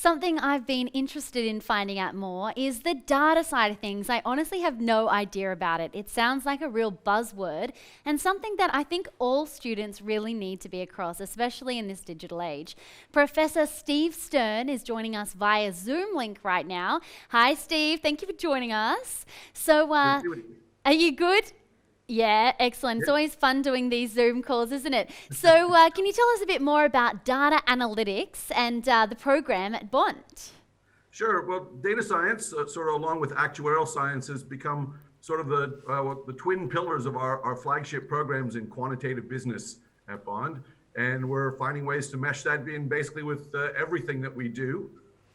Something I've been interested in finding out more is the data side of things. I honestly have no idea about it. It sounds like a real buzzword and something that I think all students really need to be across, especially in this digital age. Professor Steve Stern is joining us via Zoom link right now. Hi, Steve. Thank you for joining us. So, are you good? Yeah, excellent. It's always fun doing these Zoom calls, isn't it? So can you tell us a bit more about data analytics and the program at Bont? Sure. Well, data science, sort of along with actuarial science, has become sort of the twin pillars of our flagship programs in quantitative business at Bond. And we're finding ways to mesh that in basically with everything that we do.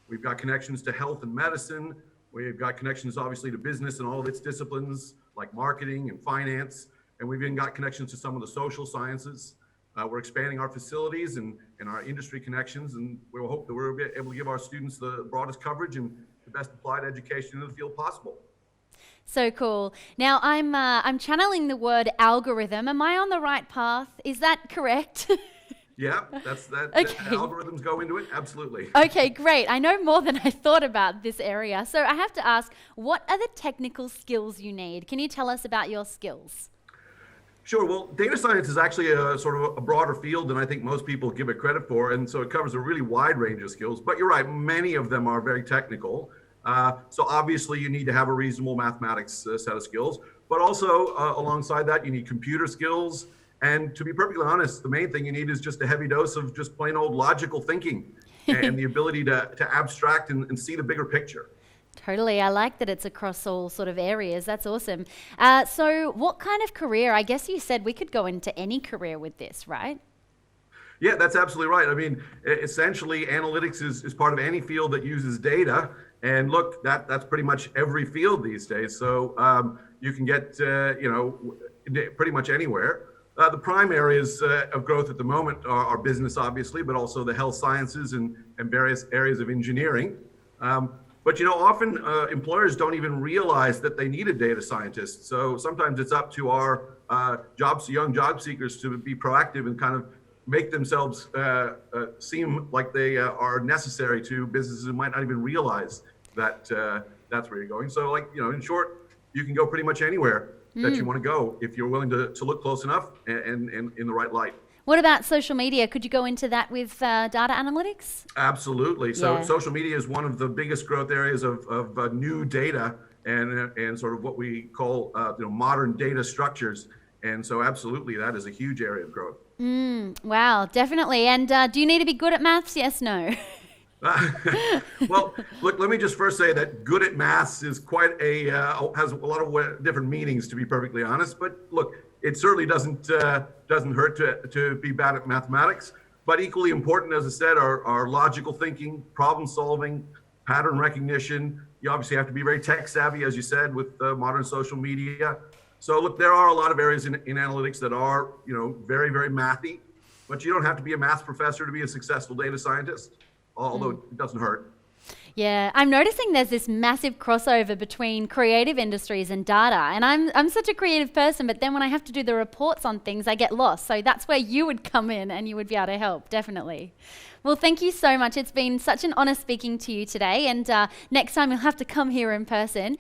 We've got connections to health and medicine. We've got connections, obviously, to business and all of its disciplines, like marketing and finance. And we've even got connections to some of the social sciences. We're expanding our facilities and our industry connections, and we will hope that we're able to give our students the broadest coverage and the best applied education in the field possible. So cool. Now, I'm channeling the word algorithm. Am I on the right path? Is that correct? Yeah, that's that. Okay. Algorithms go into it, absolutely. Okay, great. I know more than I thought about this area. So I have to ask, what are the technical skills you need? Can you tell us about your skills? Sure. Well, data science is actually a sort of a broader field than I think most people give it credit for, and so it covers a really wide range of skills. But you're right, many of them are very technical. So obviously, you need to have a reasonable mathematics set of skills, but also alongside that, you need computer skills. And to be perfectly honest, the main thing you need is just a heavy dose of just plain old logical thinking and the ability to abstract and see the bigger picture. Totally. I like that it's across all sort of areas. That's awesome. So what kind of career? I guess you said we could go into any career with this, right? Yeah, that's absolutely right. I mean, essentially, analytics is part of any field that uses data. And look, that's pretty much every field these days. So you can get, pretty much anywhere. The prime areas of growth at the moment are business, obviously, but also the health sciences and various areas of engineering. But often employers don't even realize that they need a data scientist. So sometimes it's up to our young job seekers to be proactive and kind of make themselves seem like they are necessary to businesses who might not even realize that that's where you're going. So in short, you can go pretty much anywhere that you want to go if you're willing to look close enough and in the right light. What about social media? Could you go into that with data analytics? Absolutely. So social media is one of the biggest growth areas of new data and sort of what we call modern data structures. And so absolutely, that is a huge area of growth. Wow, definitely. And do you need to be good at maths? Yes, no? Well, look, let me just first say that good at maths is has a lot of different meanings, to be perfectly honest. But look, it certainly doesn't hurt to be bad at mathematics. But equally important, as I said, are logical thinking, problem solving, pattern recognition. You obviously have to be very tech savvy, as you said, with modern social media. So look, there are a lot of areas in analytics that are very, very mathy. But you don't have to be a math professor to be a successful data scientist, although it doesn't hurt. Yeah, I'm noticing there's this massive crossover between creative industries and data. And I'm such a creative person, but then when I have to do the reports on things, I get lost. So that's where you would come in and you would be able to help, definitely. Well, thank you so much. It's been such an honor speaking to you today. And next time you'll have to come here in person.